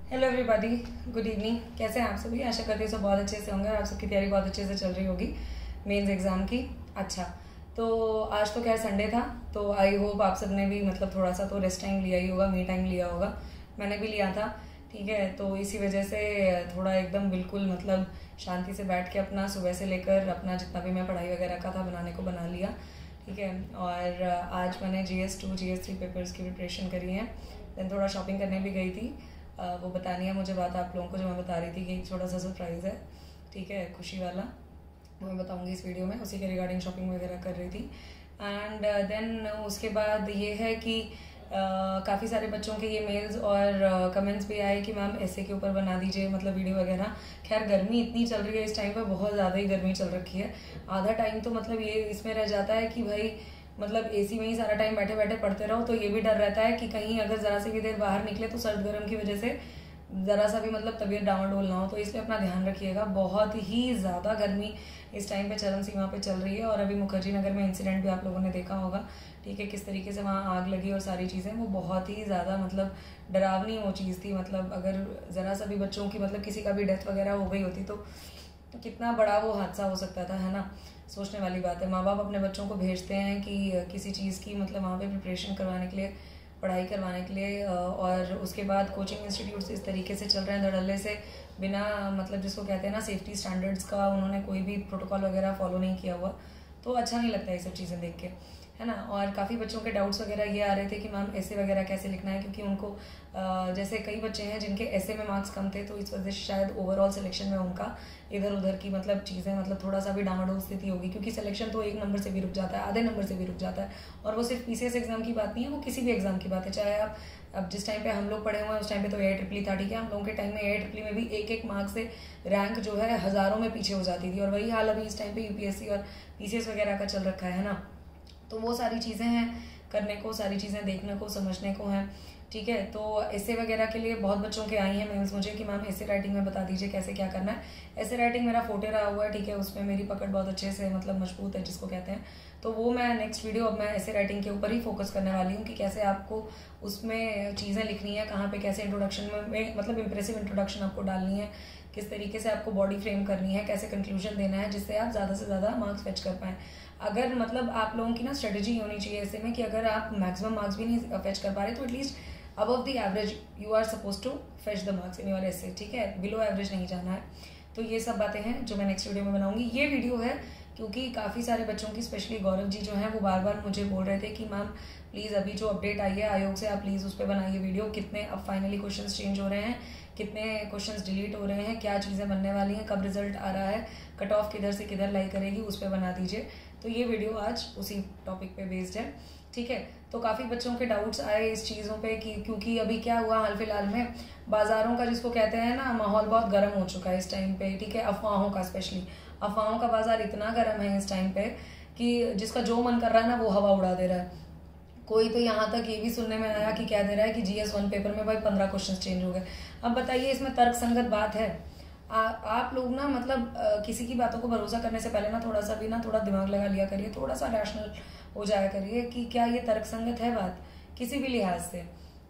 Hello everybody, good evening. कैसे हैं आप सभी? आशा करती हूँ सब बहुत अच्छे से होंगे और आप सबकी तैयारी बहुत अच्छे से चल रही होगी मेंस एग्जाम की। अच्छा, तो आज तो खैर संडे था, तो आई होप आप सब ने भी मतलब थोड़ा सा तो रेस्ट टाइम लिया ही होगा, मी टाइम लिया होगा। मैंने भी लिया था, ठीक है। तो इसी वजह से थोड़ा एकदम बिल्कुल मतलब शांति से बैठ के अपना सुबह से लेकर अपना जितना भी मैं पढ़ाई वगैरह का था बनाने को बना लिया, ठीक है। और आज मैंने GS2 GS3 पेपर्स की प्रिपरेशन करी है। देन थोड़ा शॉपिंग करने भी गई थी। वो बतानी है मुझे बात आप लोगों को, जो मैं बता रही थी कि एक छोटा सा सरप्राइज़ है, ठीक है, खुशी वाला। वो मैं बताऊंगी इस वीडियो में, उसी के रिगार्डिंग शॉपिंग वगैरह कर रही थी। एंड देन उसके बाद ये है कि काफ़ी सारे बच्चों के ये मेल्स और कमेंट्स भी आए कि मैम ऐसे के ऊपर बना दीजिए मतलब वीडियो वगैरह। खैर गर्मी इतनी चल रही है इस टाइम पर, बहुत ज़्यादा ही गर्मी चल रखी है। आधा टाइम तो मतलब ये इसमें रह जाता है कि भाई मतलब एसी में ही सारा टाइम बैठे बैठे पढ़ते रहो, तो ये भी डर रहता है कि कहीं अगर ज़रा से भी देर बाहर निकले तो सर्द गर्म की वजह से ज़रा सा भी मतलब तबीयत डामाडोल ना हो। तो इसलिए अपना ध्यान रखिएगा। बहुत ही ज़्यादा गर्मी इस टाइम पे चरम सीमा पे चल रही है। और अभी मुखर्जी नगर में इंसिडेंट भी आप लोगों ने देखा होगा, ठीक है, किस तरीके से वहाँ आग लगी और सारी चीज़ें, वो बहुत ही ज़्यादा मतलब डरावनी वो चीज़ थी। मतलब अगर ज़रा सा भी बच्चों की मतलब किसी का भी डेथ वगैरह हो गई होती तो कितना बड़ा वो हादसा हो सकता था, है ना। सोचने वाली बात है। माँ बाप अपने बच्चों को भेजते हैं कि किसी चीज़ की मतलब वहाँ पे प्रिपरेशन करवाने के लिए, पढ़ाई करवाने के लिए, और उसके बाद कोचिंग इंस्टीट्यूट्स इस तरीके से चल रहे हैं धड़ल्ले से, बिना मतलब जिसको कहते हैं ना सेफ्टी स्टैंडर्ड्स का उन्होंने कोई भी प्रोटोकॉल वगैरह फॉलो नहीं किया हुआ। तो अच्छा नहीं लगता ये सब चीज़ें देख के, है ना। और काफ़ी बच्चों के डाउट्स वगैरह ये आ रहे थे कि मैम ऐसे वगैरह कैसे लिखना है, क्योंकि उनको जैसे कई बच्चे हैं जिनके ऐसे में मार्क्स कम थे, तो इस वजह से शायद ओवरऑल सिलेक्शन में उनका इधर उधर की मतलब चीज़ें मतलब थोड़ा सा भी डामाडोल स्थिति होगी। क्योंकि सिलेक्शन तो 1 नंबर से भी रुक जाता है, आधे नंबर से भी रुक जाता है। और वो सिर्फ PCS एग्जाम की बात नहीं है, वो किसी भी एग्जाम की बात है। चाहे आप अब जिस टाइम पे हम लोग पढ़े हुए हैं उस टाइम पे तो AIEEE था, ठीक है। हम लोगों के टाइम में AIEEE में भी एक एक मार्क्स से रैंक जो है हज़ारों में पीछे हो जाती थी। और वही हाल अभी इस टाइम पे UPSC और PCS वगैरह का चल रखा है ना। तो वो सारी चीज़ें हैं करने को, सारी चीज़ें देखने को, समझने को हैं, ठीक है। तो ऐसे वगैरह के लिए बहुत बच्चों के आई हैं मेल्स मुझे कि मैम ऐसे राइटिंग में बता दीजिए कैसे क्या करना है। ऐसे राइटिंग मेरा फोटे रहा हुआ है, ठीक है, उसमें मेरी पकड़ बहुत अच्छे से मतलब मजबूत है जिसको कहते हैं। तो वो मैं नेक्स्ट वीडियो अब मैं ऐसे राइटिंग के ऊपर ही फोकस करने वाली हूँ कि कैसे आपको उसमें चीज़ें लिखनी है, कहाँ पे कैसे इंट्रोडक्शन में मतलब इंप्रेसिव इंट्रोडक्शन आपको डालनी है, किस तरीके से आपको बॉडी फ्रेम करनी है, कैसे कंक्लूजन देना है जिससे आप ज़्यादा से ज़्यादा मार्क्स फेच कर पाएँ। अगर मतलब आप लोगों की ना स्ट्रेटेजी होनी चाहिए ऐसे में कि अगर आप मैक्सिमम मार्क्स भी नहीं फेच कर पा रहे तो at least above the average you are suppose to fetch the marks in your essay, ठीक है। बिलो एवरेज नहीं जाना है। तो ये सब बातें हैं जो मैं नेक्स्ट वीडियो में बनाऊंगी। ये वीडियो है क्योंकि काफ़ी सारे बच्चों की, स्पेशली गौरव जी जो हैं वो बार बार मुझे बोल रहे थे कि मैम प्लीज़ अभी जो अपडेट आई है आयोग से आप प्लीज़ उस पर बनाइए वीडियो। कितने अब फाइनली क्वेश्चंस चेंज हो रहे हैं, कितने क्वेश्चंस डिलीट हो रहे हैं, क्या चीज़ें बनने वाली हैं, कब रिजल्ट आ रहा है, कट ऑफ किधर से किधर लाई करेगी, उस पर बना दीजिए। तो ये वीडियो आज उसी टॉपिक पे बेस्ड है, ठीक है। तो काफ़ी बच्चों के डाउट्स आए इस चीज़ों पे कि क्योंकि अभी क्या हुआ हाल फिलहाल में बाज़ारों का जिसको कहते हैं ना माहौल बहुत गर्म हो चुका है इस टाइम पे, ठीक है। अफवाहों का, स्पेशली अफवाहों का बाजार इतना गर्म है इस टाइम पे कि जिसका जो मन कर रहा है ना वो हवा उड़ा दे रहा है। कोई तो यहाँ तक ये भी सुनने में आया कि क्या दे रहा है कि GS1 पेपर में भाई 15 क्वेश्चन चेंज हो गए। अब बताइए इसमें तर्कसंगत बात है? आप लोग ना मतलब किसी की बातों को भरोसा करने से पहले ना थोड़ा सा भी ना थोड़ा दिमाग लगा लिया करिए, थोड़ा सा रैशनल हो जाया करिए कि क्या ये तर्कसंगत है बात किसी भी लिहाज से।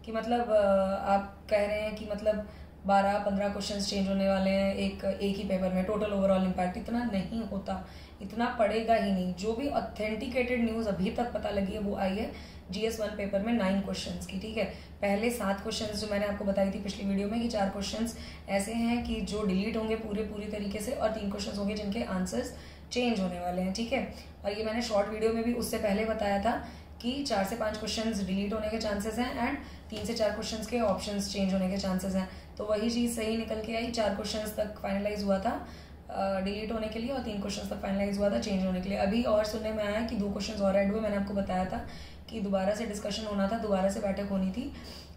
कि मतलब आप कह रहे हैं कि मतलब 12-15 क्वेश्चंस चेंज होने वाले हैं एक ही पेपर में, टोटल ओवरऑल इम्पैक्ट इतना नहीं होता, इतना पड़ेगा ही नहीं। जो भी ऑथेंटिकेटेड न्यूज़ अभी तक पता लगी है वो आई है GS1 पेपर में 9 क्वेश्चंस की, ठीक है। पहले 7 क्वेश्चंस जो मैंने आपको बताई थी पिछली वीडियो में कि 4 क्वेश्चंस ऐसे हैं कि जो डिलीट होंगे पूरी तरीके से, और 3 क्वेश्चंस होंगे जिनके आंसर्स चेंज होने वाले हैं, ठीक है। और ये मैंने शॉर्ट वीडियो में भी उससे पहले बताया था कि 4 से 5 क्वेश्चंस डिलीट होने के चांसेस हैं एंड 3 से 4 क्वेश्चंस के ऑप्शंस चेंज होने के चांसेस हैं। तो वही चीज़ सही निकल के आई। 4 क्वेश्चंस तक फाइनलाइज हुआ था डिलीट होने के लिए और 3 क्वेश्चंस तक फाइनलाइज हुआ था चेंज होने के लिए। अभी और सुनने में आया कि 2 क्वेश्चंस और ऐड हुए। मैंने आपको बताया था कि दोबारा से डिस्कशन होना था, दोबारा से बैठक होनी थी।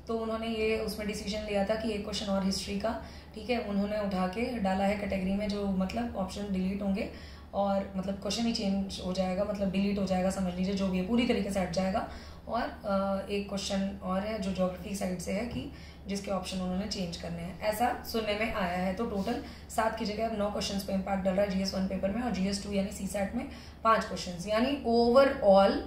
तो उन्होंने ये उसमें डिसीजन लिया था कि एक क्वेश्चन और हिस्ट्री का, ठीक है, उन्होंने उठा के डाला है कैटेगरी में, जो मतलब ऑप्शन डिलीट होंगे और मतलब क्वेश्चन ही चेंज हो जाएगा, मतलब डिलीट हो जाएगा, समझ लीजिए, जो भी है पूरी तरीके से हट जाएगा। और एक क्वेश्चन और है जो ज्योग्राफी साइड से है कि जिसके ऑप्शन उन्होंने चेंज करने हैं, ऐसा सुनने में आया है। तो टोटल 7 की जगह अब 9 क्वेश्चन पे इम्पैक्ट डल रहा है GS1 पेपर में, और GS2 यानी CSAT में 5 क्वेश्चन, यानी ओवरऑल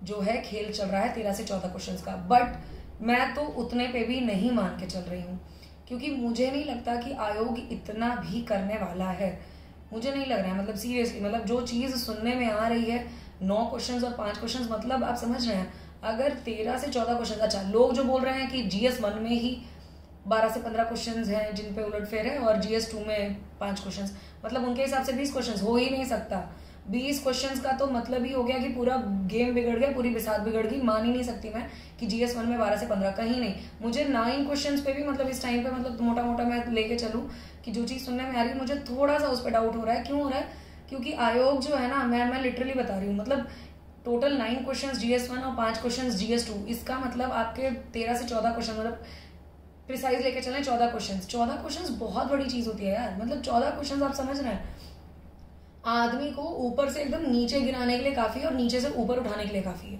जो है खेल चल रहा है 13 से 14 क्वेश्चन का। बट मैं तो उतने पे भी नहीं मान के चल रही हूँ, क्योंकि मुझे नहीं लगता कि आयोग इतना भी करने वाला है, मुझे नहीं लग रहा है। मतलब सीरियसली, मतलब जो चीज़ सुनने में आ रही है 9 क्वेश्चंस और 5 क्वेश्चंस, मतलब आप समझ रहे हैं अगर 13 से 14 क्वेश्चन, अच्छा लोग जो बोल रहे हैं कि GS 1 में ही 12 से 15 क्वेश्चंस हैं जिन पे उलटफेर है और GS 2 में 5 क्वेश्चंस, मतलब उनके हिसाब से 20 क्वेश्चंस हो ही नहीं सकता। 20 क्वेश्चंस का तो मतलब ही हो गया कि पूरा गेम बिगड़ गया, पूरी बिसात बिगड़ गई। मान ही नहीं सकती मैं कि GS 1 में 12 से 15, कहीं नहीं। मुझे 9 क्वेश्चंस पे भी मतलब इस टाइम पे मतलब मोटा मोटा मैं लेके चलूँ कि जो चीज़ सुनने में आ रही है मुझे थोड़ा सा उस पर डाउट हो रहा है। क्यों हो रहा है? क्योंकि आयोग जो है ना, मैं लिटरली बता रही हूँ, मतलब टोटल 9 क्वेश्चंस GS 1 और 5 क्वेश्चंस GS 2, इसका मतलब आपके 13 से 14 क्वेश्चन, मतलब प्रिसाइज लेके चलें 14 क्वेश्चंस। 14 क्वेश्चंस बहुत बड़ी चीज होती है यार, मतलब 14 क्वेश्चंस आप समझ रहे हैं, आदमी को ऊपर से एकदम नीचे गिराने के लिए काफी है और नीचे से ऊपर उठाने के लिए काफी है,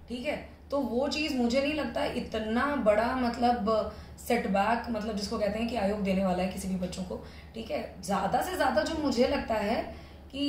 ठीक है। तो वो चीज मुझे नहीं लगता इतना बड़ा मतलब सेटबैक, मतलब जिसको कहते हैं कि आयोग देने वाला है किसी भी बच्चों को, ठीक है। ज्यादा से ज्यादा जो मुझे लगता है कि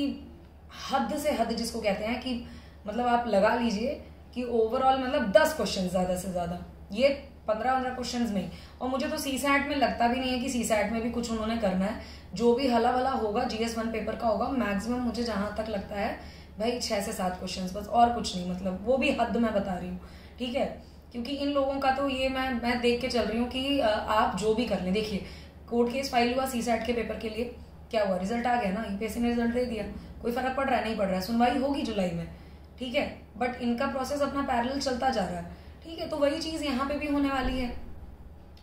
हद से हद जिसको कहते हैं कि मतलब आप लगा लीजिए कि ओवरऑल मतलब 10 क्वेश्चन ज्यादा से ज्यादा, ये 15-15 क्वेश्चंस नहीं। और मुझे तो CSAT में लगता भी नहीं है कि CSAT में भी कुछ उन्होंने करना है। जो भी हला भला होगा GS 1 पेपर का होगा, मैक्सिमम मुझे जहां तक लगता है भाई 6 से 7 क्वेश्चंस बस, और कुछ नहीं, मतलब वो भी हद मैं बता रही हूँ, ठीक है। क्योंकि इन लोगों का तो ये मैं देख के चल रही हूँ कि आप जो भी कर लें, देखिए कोर्ट केस फाइल हुआ CSAT के पेपर के लिए, क्या हुआ, रिजल्ट आ गया ना, UPSC ने रिजल्ट दे दिया, कोई फर्क पड़ रहा है? नहीं पड़ रहा है। सुनवाई होगी जुलाई में, ठीक है, बट इनका प्रोसेस अपना पैरेलल चलता जा रहा है, ठीक है। तो वही चीज यहाँ पे भी होने वाली है।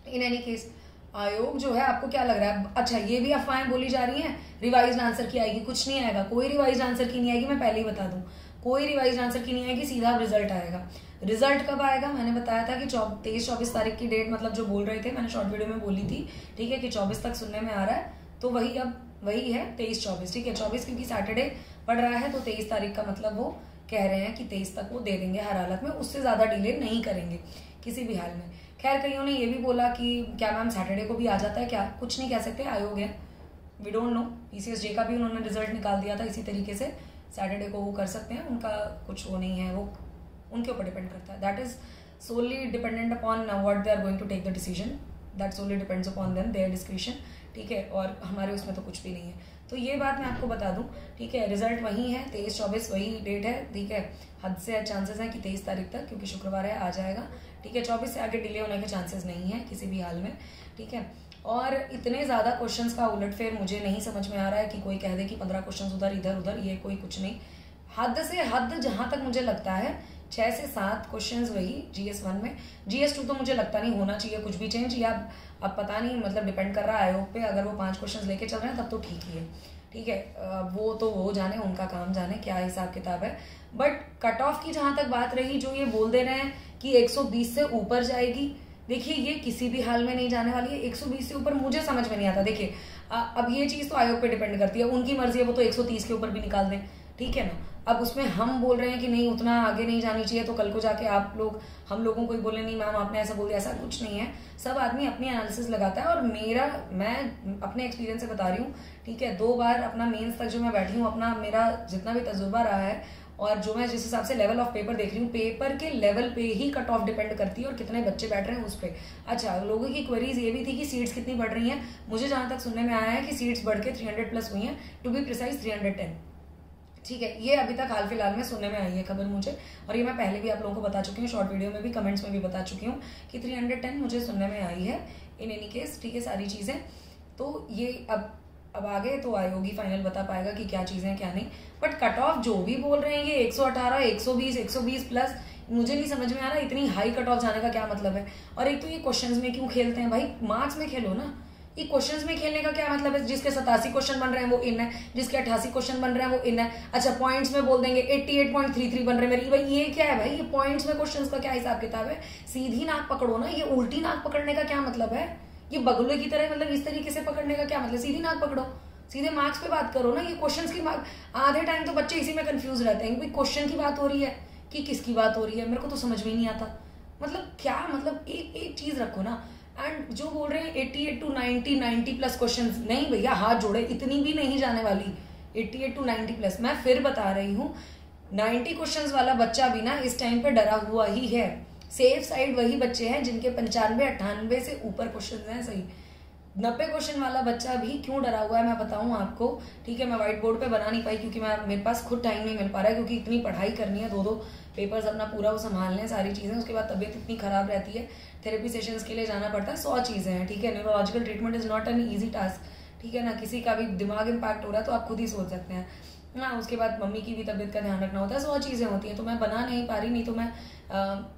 इन एनी केस आयोग जो है, आपको क्या लग रहा है? अच्छा ये भी अफवाहें बोली जा रही हैं रिवाइज्ड आंसर की आएगी, कुछ नहीं आएगा, कोई रिवाइज्ड आंसर की नहीं आएगी, मैं पहले ही बता दूं, कोई रिवाइज्ड आंसर की नहीं आएगी, सीधा रिजल्ट आएगा। रिजल्ट कब आएगा? मैंने बताया था कि 23-24 तारीख की डेट, मतलब जो बोल रहे थे, मैंने शॉर्ट वीडियो में बोली थी, ठीक है, कि 24 तक सुनने में आ रहा है, तो वही अब वही है 23-24, ठीक है। 24 क्योंकि सैटरडे पड़ रहा है, तो 23 तारीख का मतलब वो कह रहे हैं कि 23 तक वो दे देंगे हर हालत में, उससे ज्यादा डिले नहीं करेंगे किसी भी हाल में। खैर कईयों ने ये भी बोला कि क्या मैम सैटरडे को भी आ जाता है क्या? कुछ नहीं कह सकते, आयोग है, वी डोंट नो। PCSJ का भी उन्होंने रिजल्ट निकाल दिया था इसी तरीके से, सैटरडे को वो कर सकते हैं, उनका कुछ वो नहीं है, वो उनके ऊपर डिपेंड करता है। That is solely dependent upon what they are going to take the decision, that solely depends upon them, their discretion, ठीक है। और हमारे उसमें तो कुछ भी नहीं है। तो ये बात मैं आपको बता दूं, ठीक है। रिजल्ट वही है, 23-24 वही डेट है, ठीक है। हद से हद चांसेस हैं कि 23 तारीख तक, क्योंकि शुक्रवार है, आ जाएगा, ठीक है। 24 से आगे डिले होने के चांसेस नहीं है किसी भी हाल में, ठीक है। और इतने ज्यादा क्वेश्चंस का उलटफेर मुझे नहीं समझ में आ रहा है कि कोई कह दे कि 15 क्वेश्चंस उधर इधर उधर, ये कोई कुछ नहीं। हद से हद जहां तक मुझे लगता है 6 से 7 क्वेश्चंस वही GS 1 में। GS 2 तो मुझे लगता नहीं होना चाहिए कुछ भी चेंज, या अब पता नहीं, मतलब डिपेंड कर रहा है आयोग पे। अगर वो 5 क्वेश्चंस लेके चल रहे हैं तब तो ठीक ही है, ठीक है। वो तो वो जाने, उनका काम जाने क्या हिसाब किताब है। बट कट ऑफ की जहां तक बात रही, जो ये बोल दे रहे हैं कि 120 से ऊपर जाएगी, देखिए ये किसी भी हाल में नहीं जाने वाली है। 120 से ऊपर मुझे समझ में नहीं आता। देखिए अब ये चीज तो आयोग पे डिपेंड करती है, उनकी मर्जी है, वो तो 130 के ऊपर भी निकाल दें, ठीक है ना। अब उसमें हम बोल रहे हैं कि नहीं उतना आगे नहीं जानी चाहिए, तो कल को जाके आप लोग हम लोगों को ही बोले नहीं मैम आपने ऐसा बोल दिया, ऐसा कुछ नहीं है। सब आदमी अपनी एनालिसिस लगाता है, और मैं अपने एक्सपीरियंस से बता रही हूँ, ठीक है। 2 बार अपना मेंस तक जो मैं बैठी हूँ, अपना मेरा जितना भी तजुर्बा रहा है, और जो मैं जिस हिसाब से लेवल ऑफ पेपर देख रही हूँ, पेपर के लेवल पे ही कट ऑफ डिपेंड करती है और कितने बच्चे बैठ रहे हैं उस पर। अच्छा लोगों की क्वेरीज ये भी थी कि सीट्स कितनी बढ़ रही हैं। मुझे जहां तक सुनने में आया है कि सीट्स बढ़ के 300 प्लस हुई हैं, टू बी प्रिसाइज 310, ठीक है। ये अभी तक हाल फिलहाल में सुनने में आई है खबर मुझे, और ये मैं पहले भी आप लोगों को बता चुकी हूँ, शॉर्ट वीडियो में भी, कमेंट्स में भी बता चुकी हूँ कि 310 मुझे सुनने में आई है। इन एनी केस, ठीक है, सारी चीजें तो ये अब आगे तो आयोग ही फाइनल बता पाएगा कि क्या चीजें क्या नहीं। बट कट ऑफ जो भी बोल रहे हैं ये 118, 120 प्लस, मुझे नहीं समझ में आ रहा इतनी हाई कट ऑफ जाने का क्या मतलब है। और एक तो ये क्वेश्चंस में क्यों खेलते हैं भाई, मार्क्स में खेलो ना, ये क्वेश्चंस में खेलने का क्या मतलब है? जिसके 87 क्वेश्चन बन रहे हैं वो इन है, जिसके 88 क्वेश्चन बन रहे हैं वो इन है। अच्छा पॉइंट्स में बोल देंगे 88.33 बन रहे हैं मेरी, भाई ये क्या है भाई, ये पॉइंट्स में क्वेश्चंस का क्या हिसाब किताब है? सीधी नाक पकड़ो ना, ये उल्टी नाक पकड़ने का क्या मतलब है? ये बगुले की तरह मतलब इस तरीके से पकड़ने का क्या मतलब? सीधी नाक पकड़ो, सीधे मार्क्स पे बात करो ना। ये क्वेश्चंस की आधे टाइम तो बच्चे इसी में कंफ्यूज रहते हैं कि क्वेश्चन की बात हो रही है कि किसकी बात हो रही है, मेरे को तो समझ में ही नहीं आता। मतलब क्या मतलब, एक चीज रखो ना। एंड जो बोल रहे हैं 88 to 90 प्लस क्वेश्चन, नहीं भैया हाथ जोड़े, इतनी भी नहीं जाने वाली 88 to 90 प्लस। मैं फिर बता रही हूँ 90 क्वेश्चंस वाला बच्चा भी ना इस टाइम पे डरा हुआ ही है। सेफ साइड वही बच्चे हैं जिनके 95-98 से ऊपर क्वेश्चन हैं, सही 90 क्वेश्चन वाला बच्चा भी क्यों डरा हुआ है मैं बताऊं आपको, ठीक है। मैं व्हाइट बोर्ड पे बना नहीं पाई क्योंकि मेरे पास खुद टाइम नहीं मिल पा रहा है, क्योंकि इतनी पढ़ाई करनी है, 2 पेपर्स अपना पूरा वो संभालने हैं, सारी चीजें, उसके बाद तबीयत इतनी खराब रहती है, थेरेपी सेशंस के लिए जाना पड़ता है, 100 चीजें हैं, ठीक है। Neurological treatment is not an easy task, ठीक है ना। किसी का भी दिमाग इम्पैक्ट हो रहा है तो आप खुद ही सोच सकते हैं ना। उसके बाद मम्मी की भी तबीयत का ध्यान रखना होता है, 100 चीजें होती हैं, तो मैं बना नहीं पा रही। नहीं तो मैं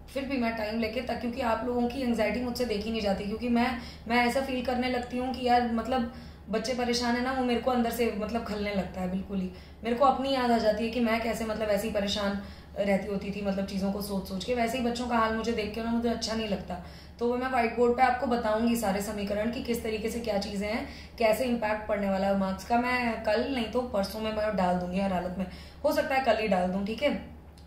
फिर भी मैं टाइम लेके तक, क्योंकि आप लोगों की एंग्जाइटी मुझसे देखी नहीं जाती, क्योंकि मैं ऐसा फील करने लगती हूँ कि यार मतलब बच्चे परेशान है ना, वो मेरे को अंदर से मतलब खलने लगता है बिल्कुल ही। मेरे को अपनी याद आ जाती है कि मैं कैसे मतलब ऐसी परेशान रहती होती थी, मतलब चीज़ों को सोच सोच के। वैसे ही बच्चों का हाल मुझे देख के ना मुझे अच्छा नहीं लगता। तो वो मैं व्हाइट बोर्ड पे आपको बताऊंगी सारे समीकरण कि किस तरीके से क्या चीज़ें हैं, कैसे इम्पैक्ट पड़ने वाला है मार्क्स का। मैं कल नहीं तो परसों में मैं डाल दूंगी हर हालत में, हो सकता है कल ही डाल दूं, ठीक है।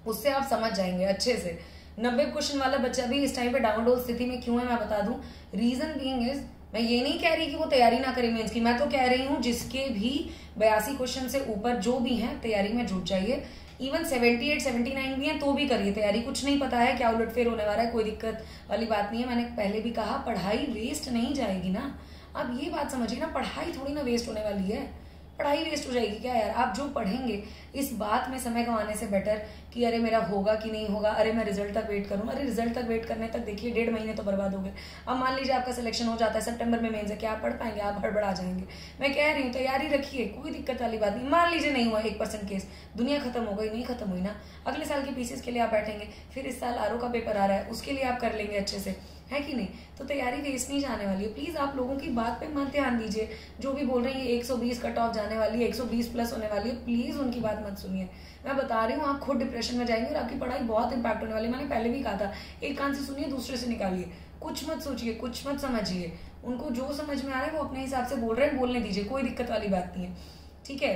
उससे आप समझ जाएंगे अच्छे से। 90 क्वेश्चन वाला बच्चा भी इस टाइम पे डाउनलोड स्थिति में क्यों है मैं बता दूं। रीजन बीइंग इज, मैं ये नहीं कह रही कि वो तैयारी ना करे मेंस की, मैं तो कह रही हूँ जिसके भी 82 क्वेश्चन से ऊपर जो भी हैं तैयारी में जुट जाइए। इवन 78 79 भी हैं तो भी करिए तैयारी। कुछ नहीं पता है क्या उलटफेर होने वाला है, कोई दिक्कत वाली बात नहीं है। मैंने पहले भी कहा पढ़ाई वेस्ट नहीं जाएगी ना, आप ये बात समझिए ना, पढ़ाई थोड़ी ना वेस्ट होने वाली है। पढ़ाई वेस्ट हो जाएगी क्या यार, आप जो पढ़ेंगे इस बात में समय गंवाने से बेटर कि अरे मेरा होगा कि नहीं होगा, अरे मैं रिजल्ट तक वेट करूं। अरे रिजल्ट तक वेट करने तक देखिए 1.5 महीने तो बर्बाद हो गए। अब मान लीजिए आपका सिलेक्शन हो जाता है, सितंबर में मेंस है, क्या आप पढ़ पाएंगे? आप हड़बड़ा जाएंगे। मैं कह रही हूँ तैयारी रखिए, कोई दिक्कत वाली बात नहीं। मान लीजिए नहीं हुआ 1% केस, दुनिया खत्म हो गई? नहीं खत्म हुई ना। अगले साल के पीसीएस के लिए आप बैठेंगे, फिर इस साल आरओ का पेपर आ रहा है, उसके लिए आप कर लेंगे अच्छे से, है कि नहीं। तो तैयारी वेस्ट नहीं जाने वाली है। प्लीज आप लोगों की बात पे मत ध्यान दीजिए। जो भी बोल रहे हैं ये 120 कट ऑफ जाने वाली है, 120 प्लस होने वाली है, प्लीज उनकी बात मत सुनिए। मैं बता रही हूँ आप खुद डिप्रेशन में जाएंगे और आपकी पढ़ाई बहुत इंपैक्ट होने वाली है। मैंने पहले भी कहा था, एक कान से सुनिए दूसरे से निकालिए, कुछ मत सोचिए, कुछ मत समझिए। उनको जो समझ में आ रहा है वो अपने हिसाब से बोल रहे हैं, बोलने दीजिए, कोई दिक्कत वाली बात नहीं है, ठीक है।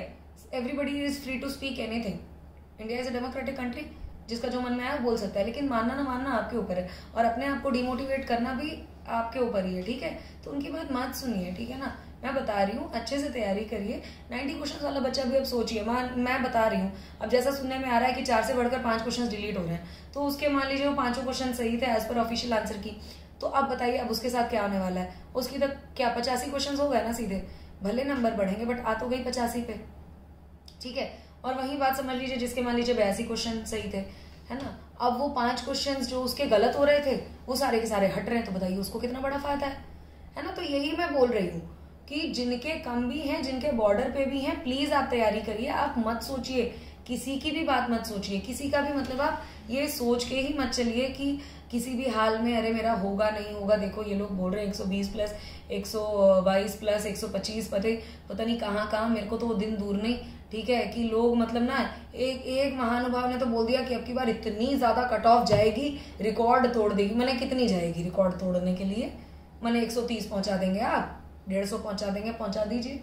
Everybody is free to speak anything. India is a democratic country, जिसका जो मन में आया वो बोल सकता है, लेकिन मानना ना मानना आपके ऊपर है, और अपने आप को डिमोटिवेट करना भी आपके ऊपर ही है, ठीक है। तो उनकी बात मत सुनिए, ठीक है ना। मैं बता रही हूँ अच्छे से तैयारी करिए। 90 क्वेश्चन वाला बच्चा भी अब सोचिए, मैं बता रही हूँ, अब जैसा सुनने में आ रहा है कि 4 से बढ़कर 5 क्वेश्चन डिलीट हो रहे हैं, तो उसके मान लीजिए वो 5 क्वेश्चन सही थे एज पर ऑफिशियल आंसर की, तो अब बताइए अब उसके साथ क्या होने वाला है। उसकी तक क्या 85 क्वेश्चन हो गए ना सीधे, भले नंबर बढ़ेंगे बट आ तो गई 85 पे, ठीक है। और वही बात समझ लीजिए जिसके मान लीजिए 82 क्वेश्चन सही थे, है ना। अब वो 5 क्वेश्चंस जो उसके गलत हो रहे थे वो सारे के सारे हट रहे हैं, तो बताइए उसको कितना बड़ा फायदा है ना। तो यही मैं बोल रही हूँ कि जिनके कम भी हैं, जिनके बॉर्डर पे भी हैं, प्लीज आप तैयारी करिए। आप मत सोचिए, किसी की भी बात मत सोचिए, किसी का भी मतलब आप ये सोच के ही मत चलिए कि किसी भी हाल में अरे मेरा होगा नहीं होगा। देखो ये लोग बोल रहे हैं 120 प्लस 122 प्लस 125, पता नहीं कहाँ, मेरे को तो वो दिन दूर नहीं, ठीक है, कि लोग मतलब ना एक महानुभाव ने तो बोल दिया कि अब की बार इतनी ज्यादा कट ऑफ जाएगी, रिकॉर्ड तोड़ देगी। मैंने कितनी जाएगी रिकॉर्ड तोड़ने के लिए? मैंने 130 पहुंचा देंगे, आप 150 पहुंचा देंगे, पहुंचा दीजिए।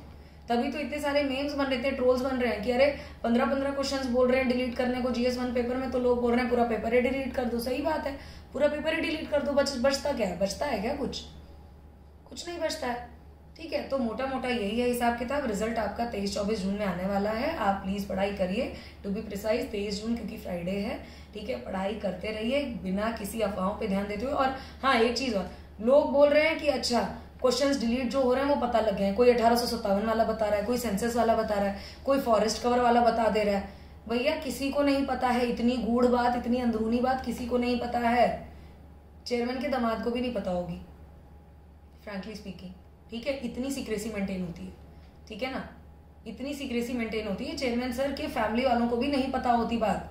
तभी तो इतने सारे मेम्स बन रहे थे, ट्रोल्स बन रहे हैं कि अरे 15 क्वेश्चंस बोल रहे हैं डिलीट करने को GS1 पेपर में, तो लोग बोल रहे हैं पूरा पेपर ही डिलीट कर दो। सही बात है, पूरा पेपर ही डिलीट कर दो, बचता क्या है? बचता है क्या? कुछ नहीं बचता है, ठीक है। तो मोटा मोटा यही है हिसाब किताब। रिजल्ट आपका 23-24 जून में आने वाला है। आप प्लीज पढ़ाई करिए, टू बी प्रिसाइज 23 जून क्योंकि फ्राइडे है, ठीक है। पढ़ाई करते रहिए बिना किसी अफवाहों पे ध्यान देते हुए। और हाँ एक चीज और, लोग बोल रहे हैं कि अच्छा क्वेश्चंस डिलीट जो हो रहे हैं वो पता लग गए हैं, कोई 1857 वाला बता रहा है, कोई सेंसस वाला बता रहा है, कोई फॉरेस्ट कवर वाला बता दे रहा है। भैया किसी को नहीं पता है, इतनी गूढ़ बात, इतनी अंदरूनी बात किसी को नहीं पता है। चेयरमैन के दामाद को भी नहीं पता होगी, फ्रैंकली स्पीकिंग, ठीक है। इतनी सीक्रेसी मेंटेन होती है, ठीक है ना, इतनी सीक्रेसी मेंटेन होती है। चेयरमैन सर के फैमिली वालों को भी नहीं पता होती बात,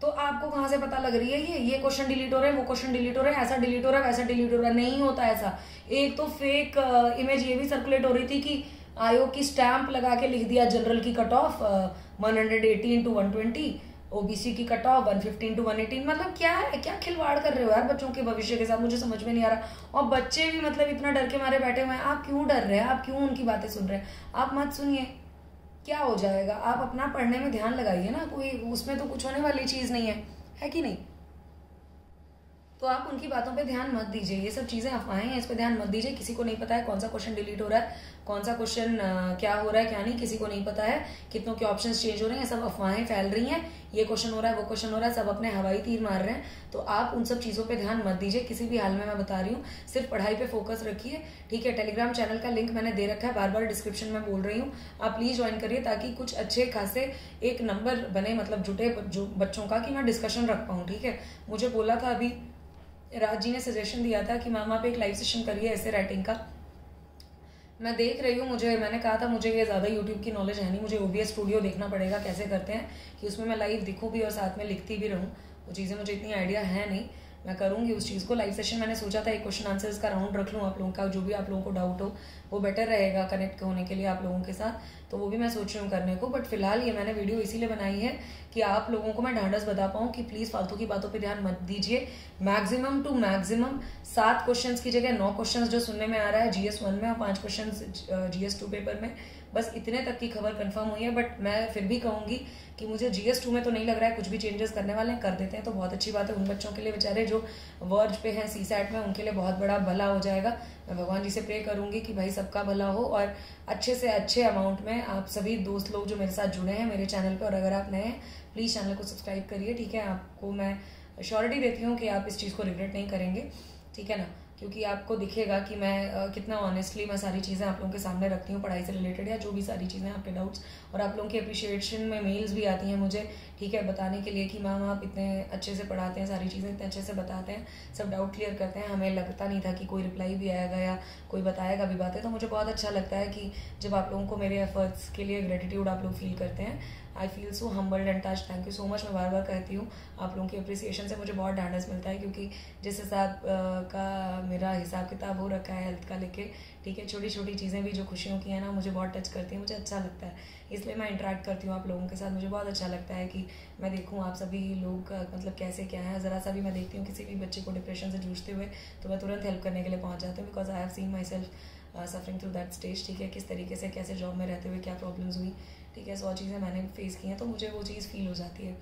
तो आपको कहां से पता लग रही है? ये क्वेश्चन डिलीट हो रहे हैं, वो क्वेश्चन डिलीट हो रहे हैं, ऐसा डिलीट हो रहा है, वैसा डिलीट हो रहा है। नहीं होता ऐसा। एक तो फेक इमेज ये भी सर्कुलेट हो रही थी कि आयोग की स्टैंप लगा के लिख दिया जनरल की कट ऑफ 180 into 120, ओबीसी की कट ऑफ 115 into 118। मतलब क्या है, क्या खिलवाड़ कर रहे हो यार बच्चों के भविष्य के साथ? मुझे समझ में नहीं आ रहा। और बच्चे भी मतलब इतना डर के मारे बैठे हुए हैं। आप क्यों डर रहे हैं? आप क्यों उनकी बातें सुन रहे हैं? आप मत सुनिए, क्या हो जाएगा। आप अपना पढ़ने में ध्यान लगाइए ना, कोई उसमें तो कुछ होने वाली चीज नहीं है कि नहीं। तो आप उनकी बातों पे ध्यान मत दीजिए। ये सब चीज़ें अफवाहें हैं, इस पर ध्यान मत दीजिए। किसी को नहीं पता है कौन सा क्वेश्चन डिलीट हो रहा है, कौन सा क्वेश्चन क्या हो रहा है क्या नहीं, किसी को नहीं पता है। कितनों के ऑप्शंस चेंज हो रहे हैं, सब अफवाहें फैल रही हैं। ये क्वेश्चन हो रहा है, वो क्वेश्चन हो रहा है, सब अपने हवाई तीर मार रहे हैं। तो आप उन सब चीज़ों पे ध्यान मत दीजिए किसी भी हाल में, मैं बता रही हूँ। सिर्फ पढ़ाई पे फोकस रखिए, ठीक है। टेलीग्राम चैनल का लिंक मैंने दे रखा है, बार बार डिस्क्रिप्शन में बोल रही हूँ, आप प्लीज ज्वाइन करिए, ताकि कुछ अच्छे खासे एक नंबर बने, मतलब जुटे जो बच्चों का, कि मैं डिस्कशन रख पाऊँ, ठीक है। मुझे बोला था अभी राज जी ने सजेशन दिया था कि मैम आप एक लाइव सेशन करिए ऐसे राइटिंग का। मैं देख रही हूँ, मैंने कहा था मुझे ये ज़्यादा यूट्यूब की नॉलेज है नहीं, मुझे OBS स्टूडियो देखना पड़ेगा कैसे करते हैं, कि उसमें मैं लाइव दिखूँ भी और साथ में लिखती भी रहूँ। वो चीज़ें मुझे इतनी आइडिया है नहीं, मैं करूँगी उस चीज़ को। लाइव सेशन मैंने सोचा था एक क्वेश्चन आंसर्स का राउंड रख लूँ आप लोगों का, जो भी आप लोगों को डाउट हो वो बेटर रहेगा कनेक्ट होने के लिए आप लोगों के साथ, तो वो भी मैं सोच रही हूँ करने को। बट फिलहाल ये मैंने वीडियो इसीलिए बनाई है कि आप लोगों को मैं ढांढस बता पाऊँ कि प्लीज़ फालतू की बातों पे ध्यान मत दीजिए। मैक्सिमम टू मैक्सिमम 7 क्वेश्चन की जगह 9 क्वेश्चन जो सुनने में आ रहा है GS 1 में और 5 क्वेश्चन GS 2 पेपर में, बस इतने तक की खबर कंफर्म हुई है। बट मैं फिर भी कहूँगी कि मुझे GS 2 में तो नहीं लग रहा है कुछ भी चेंजेस करने वाले हैं। कर देते हैं तो बहुत अच्छी बात है, उन बच्चों के लिए बेचारे जो वर्ज पे हैं CSAT में, उनके लिए बहुत बड़ा भला हो जाएगा। मैं भगवान जी से प्रे करूंगी कि भाई सबका भला हो और अच्छे से अच्छे अमाउंट में आप सभी दोस्त लोग जो मेरे साथ जुड़े हैं मेरे चैनल पे, और अगर आप नए हैं प्लीज़ चैनल को सब्सक्राइब करिए, ठीक है। आपको मैं श्योरिटी देती हूँ कि आप इस चीज़ को रिग्रेट नहीं करेंगे, ठीक है ना, क्योंकि आपको दिखेगा कि मैं कितना ऑनेस्टली मैं सारी चीज़ें आप लोगों के सामने रखती हूँ, पढ़ाई से रिलेटेड या जो भी सारी चीज़ें आपके डाउट्स, और आप लोगों की अप्रिशिएशन में मेल्स भी आती हैं मुझे, ठीक है, बताने के लिए कि मैम आप इतने अच्छे से पढ़ाते हैं, सारी चीज़ें इतने अच्छे से बताते हैं, सब डाउट क्लियर करते हैं। हमें लगता नहीं था कि कोई रिप्लाई भी आएगा या कोई बताएगा भी बातें, तो मुझे बहुत अच्छा लगता है कि जब आप लोगों को मेरे एफर्ट्स के लिए ग्रेटिट्यूड आप लोग फील करते हैं। I feel so humbled and touched, thank you so much. मैं बार बार कहती हूँ, आप लोगों की अप्रिसिएशन से मुझे बहुत ढांढस मिलता है, क्योंकि जिस हिसाब का मेरा हिसाब किताब हो रखा है हेल्थ का लेके, ठीक है, छोटी छोटी चीज़ें भी जो खुशियों की है ना, मुझे बहुत टच करती हैं, मुझे अच्छा लगता है, इसलिए मैं इंटरेक्ट करती हूँ आप लोगों के साथ। मुझे बहुत अच्छा लगता है कि मैं देखूँ आप सभी लोग मतलब कैसे क्या है। ज़रा सा भी मैं देखती हूँ किसी भी बच्चे को डिप्रेशन से जूझते हुए, तो मैं तुरंत हेल्प करने के लिए पहुँच जाती हूँ, because I have seen my self suffering through that stage, ठीक है, किस तरीके से कैसे जॉब में रहते हुए क्या प्रॉब्लम्स हुई, ठीक है, 100 चीज़ें मैंने फेस की हैं, तो मुझे वो चीज़ फील हो जाती है।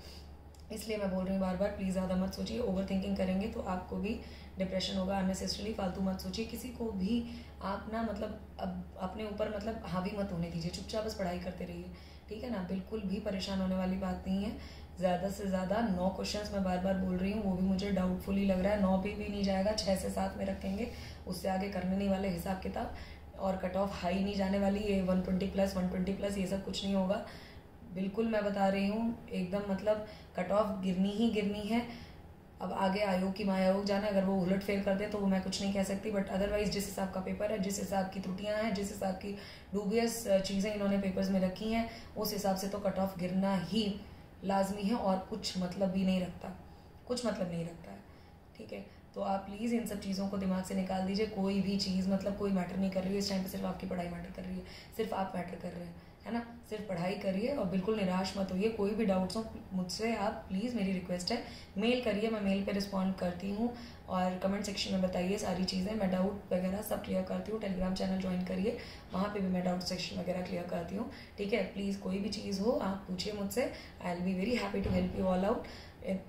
इसलिए मैं बोल रही हूँ बार बार, प्लीज़ ज़्यादा मत सोचिए, ओवर थिंकिंग करेंगे तो आपको भी डिप्रेशन होगा अननेसेसरली। फालतू मत सोचिए, किसी को भी आप ना मतलब अब अपने ऊपर मतलब हावी मत होने दीजिए, चुपचाप बस पढ़ाई करते रहिए, ठीक है ना, बिल्कुल भी परेशान होने वाली बात नहीं है। ज़्यादा से ज़्यादा 9 क्वेश्चंस मैं बार बार बोल रही हूँ, वो भी मुझे डाउटफुल ही लग रहा है, 9 भी नहीं जाएगा, 6 से 7 में रखेंगे, उससे आगे करने नहीं वाले हिसाब किताब, और कट ऑफ हाई नहीं जाने वाली, ये 120+, ये सब कुछ नहीं होगा, बिल्कुल मैं बता रही हूँ एकदम, मतलब कट ऑफ गिरनी ही गिरनी है। अब आगे आयोग की महायोग जाना, अगर वो उलट फेल कर दे तो वो मैं कुछ नहीं कह सकती, बट अदरवाइज जिस हिसाब का पेपर है, जिस हिसाब की त्रुटियां हैं, जिस हिसाब की डूबियस चीज़ें इन्होंने पेपर्स में रखी हैं, उस हिसाब से तो कट ऑफ गिरना ही लाजमी है, और कुछ मतलब भी नहीं रखता, कुछ मतलब नहीं रखता है, ठीक है। तो आप प्लीज़ इन सब चीज़ों को दिमाग से निकाल दीजिए, कोई भी चीज़ मतलब कोई मैटर नहीं कर रही है इस टाइम पे, सिर्फ आपकी पढ़ाई मैटर कर रही है, सिर्फ आप मैटर कर रहे हैं, है ना। सिर्फ पढ़ाई करिए और बिल्कुल निराश मत होइए। कोई भी डाउट्स हो मुझसे आप प्लीज़, मेरी रिक्वेस्ट है, मेल करिए, मैं मेल पे रिस्पॉन्ड करती हूँ, और कमेंट सेक्शन में बताइए सारी चीज़ें, मैं डाउट वगैरह सब क्लियर करती हूँ। टेलीग्राम चैनल ज्वाइन करिए, वहाँ पे भी मैं डाउट सेक्शन वगैरह क्लियर करती हूँ, ठीक है। प्लीज़ कोई भी चीज़ हो आप पूछिए मुझसे, I will be very happy to help you all out,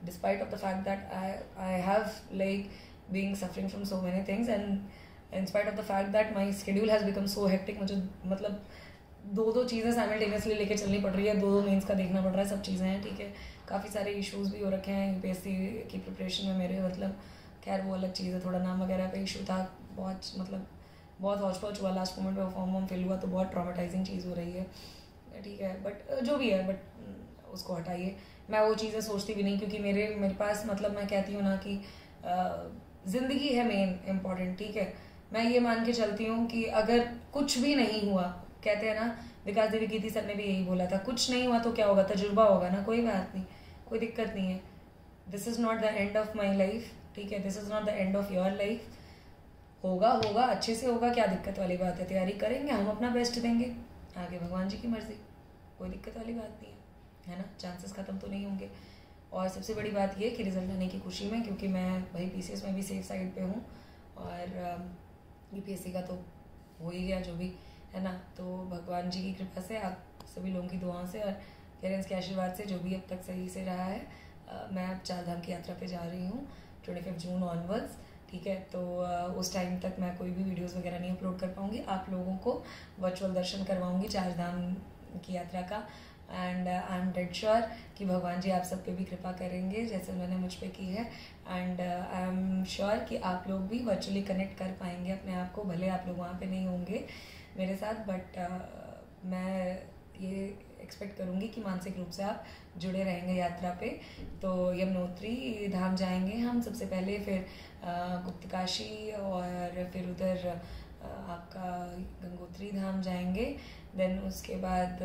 despite of the fact that I have like being suffering from so many things, and in spite of the fact that my schedule has become so hectic, मुझे मतलब दो चीज़ें simultaneously लेके चलनी पड़ रही है, दो मेंस का देखना पड़ रहा है, सब चीज़ें हैं, ठीक है। काफ़ी सारे इश्यूज भी हो रखे हैं UPSC की प्रिपरेशन में मेरे, मतलब खैर वो अलग चीज़ है, थोड़ा नाम वगैरह का इशू था, बहुत मतलब बहुत हौच पौच हुआ, लास्ट मोमेंट में फॉर्म फिल हुआ, तो बहुत ट्रॉमेटाइजिंग चीज़ हो रही है, ठीक है। बट जो भी है, बट उसको हटाइए, मैं वो चीज़ें सोचती भी नहीं, क्योंकि मेरे पास मतलब मैं कहती हूँ ना कि ज़िंदगी है मेन इम्पॉर्टेंट, ठीक है। मैं ये मान के चलती हूँ कि अगर कुछ भी नहीं हुआ, कहते हैं ना, विकास देवी कीर्ति सर ने भी यही बोला था, कुछ नहीं हुआ तो क्या होगा, तजुर्बा होगा ना, कोई बात नहीं, कोई दिक्कत नहीं है। This is not the end of my life, ठीक है, this is not the end of your life. होगा अच्छे से होगा, क्या दिक्कत वाली बात है, तैयारी करेंगे, हम अपना बेस्ट देंगे, आगे भगवान जी की मर्जी, कोई दिक्कत वाली बात नहीं है ना, चांसेस ख़त्म तो नहीं होंगे। और सबसे बड़ी बात ये कि रिजल्ट आने की खुशी में, क्योंकि मैं भाई PCS में भी सेफ साइड पे हूँ, और UPSC का तो हो ही गया जो भी है ना, तो भगवान जी की कृपा से, आप सभी लोगों की दुआओं से और पेरेंट्स के आशीर्वाद से, जो भी अब तक सही से रहा है, मैं अब 4 धाम की यात्रा पे जा रही हूँ 25 जून ऑनवर्ड्स, ठीक है। तो उस टाइम तक मैं कोई भी वीडियोस वगैरह नहीं अपलोड कर पाऊँगी, आप लोगों को वर्चुअल दर्शन करवाऊँगी 4 धाम की यात्रा का। And I am dead sure कि भगवान जी आप सब पे भी कृपा करेंगे जैसे उन्होंने मुझ पे की है। एंड आई एम श्योर कि आप लोग भी वर्चुअली कनेक्ट कर पाएंगे अपने आप को, भले आप लोग वहाँ पे नहीं होंगे मेरे साथ, बट मैं ये एक्सपेक्ट करूँगी कि मानसिक रूप से आप जुड़े रहेंगे यात्रा पे। तो यमुनोत्री धाम जाएंगे हम सबसे पहले, फिर गुप्तकाशी और फिर उधर आपका गंगोत्री धाम जाएंगे। देन उसके बाद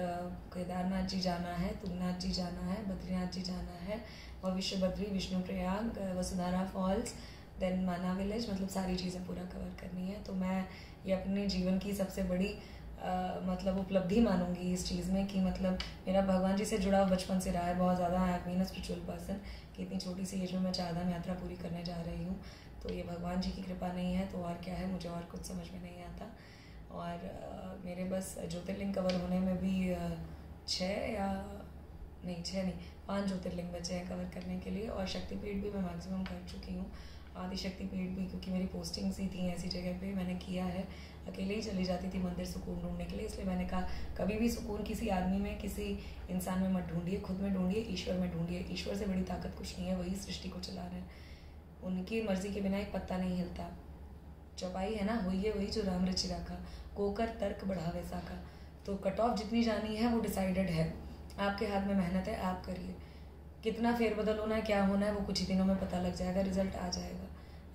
केदारनाथ जी जाना है, तुंगनाथ जी जाना है, बद्रीनाथ जी जाना है, भविष्य बद्री, विष्णु प्रयाग, वसुधारा फॉल्स, देन माना विलेज, मतलब सारी चीज़ें पूरा कवर करनी है। तो मैं ये अपने जीवन की सबसे बड़ी मतलब उपलब्धि मानूंगी इस चीज़ में कि मतलब मेरा भगवान जी से जुड़ाव बचपन से रहा है बहुत ज़्यादा। I have been a spiritual person कि इतनी छोटी सी एज में मैं 4 धाम यात्रा पूरी करने जा रही हूँ। तो ये भगवान जी की कृपा नहीं है तो और क्या है, मुझे और कुछ समझ में नहीं आता। और मेरे बस ज्योतिर्लिंग कवर होने में भी 5 ज्योतिर्लिंग बचे हैं कवर करने के लिए। और शक्तिपीठ भी मैं मैक्सिमम कर चुकी हूँ, आदि शक्तिपीठ भी, क्योंकि मेरी पोस्टिंग्स ही थी ऐसी जगह पे मैंने किया है। अकेले ही चली जाती थी मंदिर सुकून ढूंढने के लिए, इसलिए मैंने कहा कभी भी सुकून किसी आदमी में, किसी इंसान में मत ढूंढिए, खुद में ढूंढिए, ईश्वर में ढूंढिए। ईश्वर से बड़ी ताकत कुछ नहीं है, वही सृष्टि को चला रहे हैं, उनकी मर्जी के बिना एक पत्ता नहीं हिलता। चौपाई है ना, वही है वही जो राम रचि राखा, कोकर तर्क बढ़ावे साका। तो कट ऑफ जितनी जानी है वो डिसाइडेड है, आपके हाथ में मेहनत है, आप करिए। कितना फेरबदल होना है, क्या होना है, वो कुछ ही दिनों में पता लग जाएगा, रिजल्ट आ जाएगा।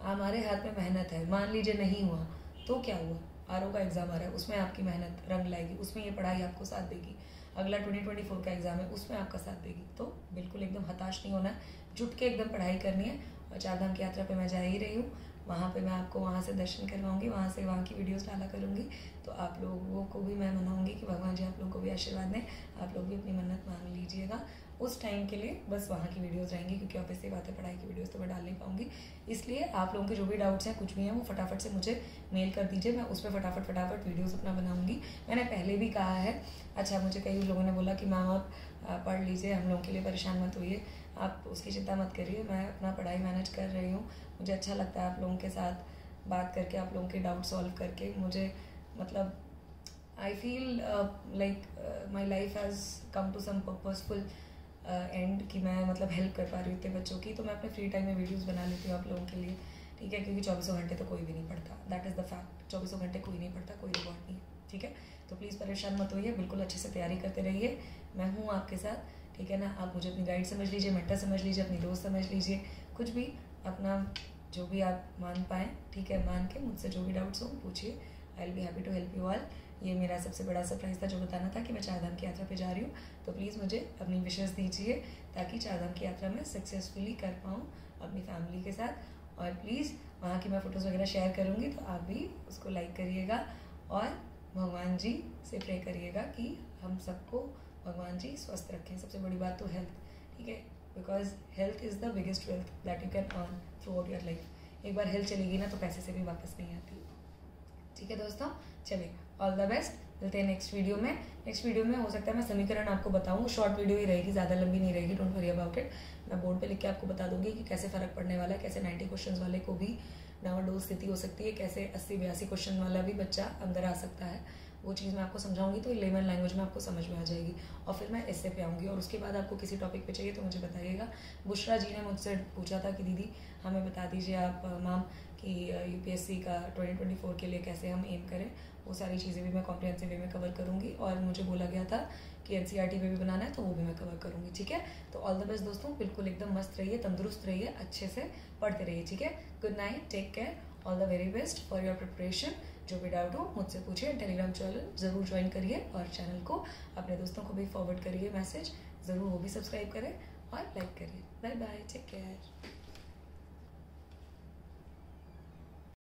हमारे हाथ में मेहनत है। मान लीजिए नहीं हुआ तो क्या हुआ, आरओ का एग्जाम आ रहा है, उसमें आपकी मेहनत रंग लाएगी, उसमें ये पढ़ाई आपको साथ देगी। अगला 2024 का एग्जाम है, उसमें आपका साथ देगी। तो बिल्कुल एकदम हताश नहीं होना है, जुट के एकदम पढ़ाई करनी है। और 4 धाम की यात्रा पे मैं जा ही रही हूँ, वहाँ पे मैं आपको वहाँ से दर्शन करवाऊंगी, वहाँ से वहाँ की वीडियोस डाला करूँगी। तो आप लोगों को भी मैं मनाऊंगी कि भगवान जी आप लोगों को भी आशीर्वाद दें, आप लोग भी अपनी मन्नत मांग लीजिएगा। उस टाइम के लिए बस वहाँ की वीडियोस रहेंगी, क्योंकि ऑब्वियसली बात है पढ़ाई की वीडियोस तो मैं डाल नहीं पाऊंगी। इसलिए आप लोगों के जो भी डाउट्स हैं, कुछ भी हैं, वो फटाफट से मुझे मेल कर दीजिए, मैं उस पर फटाफट वीडियोस अपना बनाऊंगी। मैंने पहले भी कहा है। अच्छा, मुझे कई लोगों ने बोला कि मैम आप पढ़ लीजिए, हम लोगों के लिए परेशान मत होइए। आप उसकी चिंता मत करिए, मैं अपना पढ़ाई मैनेज कर रही हूँ। मुझे अच्छा लगता है आप लोगों के साथ बात करके, आप लोगों के डाउट सॉल्व करके। मुझे मतलब I feel like my life has come to some purposeful and कि मैं मतलब हेल्प कर पा रही हूँ इतने बच्चों की। तो मैं अपने फ्री टाइम में वीडियोस बना लेती हूँ आप लोगों के लिए, ठीक है, क्योंकि 24 घंटे तो कोई भी नहीं पढ़ता, दैट इज़ द फैक्ट। 24 घंटे कोई नहीं पढ़ता, कोई रिवॉर्ड नहीं है, ठीक है। तो प्लीज़ परेशान मत होइए, बिल्कुल अच्छे से तैयारी करते रहिए, मैं हूँ आपके साथ, ठीक है ना। आप मुझे अपनी गाइड समझ लीजिए, मेंटर समझ लीजिए, अपनी दोस्त समझ लीजिए, कुछ भी अपना जो भी आप मान पाएँ, ठीक है। मान के मुझसे जो भी डाउट्स हो पूछिए, I will be happy to help you all. ये मेरा सबसे बड़ा सरप्राइज़ था जो बताना था कि मैं 4 धाम की यात्रा पे जा रही हूँ। तो प्लीज़ मुझे अपनी विशेष दीजिए ताकि 4 धाम की यात्रा में सक्सेसफुली कर पाऊँ अपनी फैमिली के साथ। और प्लीज़ वहाँ की मैं फ़ोटोज़ वगैरह शेयर करूँगी, तो आप भी उसको लाइक करिएगा और भगवान जी से प्रे करिएगा कि हम सबको भगवान जी स्वस्थ रखें। सबसे बड़ी बात तो हेल्थ, ठीक है, because health is the biggest wealth that you can earn through out your life. एक बार हेल्थ चलेगी ना तो पैसे से भी वापस नहीं आती, ठीक है दोस्तों। चलिए, ऑल द बेस्ट, मिलते हैं नेक्स्ट वीडियो में। नेक्स्ट वीडियो में हो सकता है मैं समीकरण आपको बताऊँ, शॉर्ट वीडियो ही रहेगी, ज़्यादा लंबी नहीं रहेगी, डोंट वरी अबाउट इट। मैं बोर्ड पे लिख के आपको बता दूंगी कि कैसे फ़र्क पड़ने वाला है, कैसे 90 क्वेश्चन वाले को भी डाउनलोड स्थिति हो सकती है, कैसे 80-82 क्वेश्चन वाला भी बच्चा अंदर आ सकता है। वो चीज़ मैं आपको समझाऊंगी तो लेमन लैंग्वेज में आपको समझ में आ जाएगी। और फिर मैं ऐसे पे आऊँगी। और उसके बाद आपको किसी टॉपिक पे चाहिए तो मुझे बताइएगा। बुशरा जी ने मुझसे पूछा था कि दीदी हमें बता दीजिए आप मैम कि यूपीएससी का 2024 के लिए कैसे हम एम करें। वो सारी चीज़ें भी मैं कॉम्प्रिहेंसिव वे में कवर करूँगी। और मुझे बोला गया था कि एनसीईआरटी में भी बनाना है तो वो भी मैं कवर करूँगी, ठीक है। तो ऑल द बेस्ट दोस्तों, बिल्कुल एकदम मस्त रहिए, तंदुरुस्त रहिए, अच्छे से पढ़ते रहिए, ठीक है। Good night, take care, all the very best for your preparation. जो भी डाउट हो मुझसे पूछिए, टेलीग्राम चैनल ज़रूर ज्वाइन करिए और चैनल को अपने दोस्तों को भी फॉरवर्ड करिए मैसेज, ज़रूर वो भी सब्सक्राइब करें और लाइक करिए। Bye bye, take care.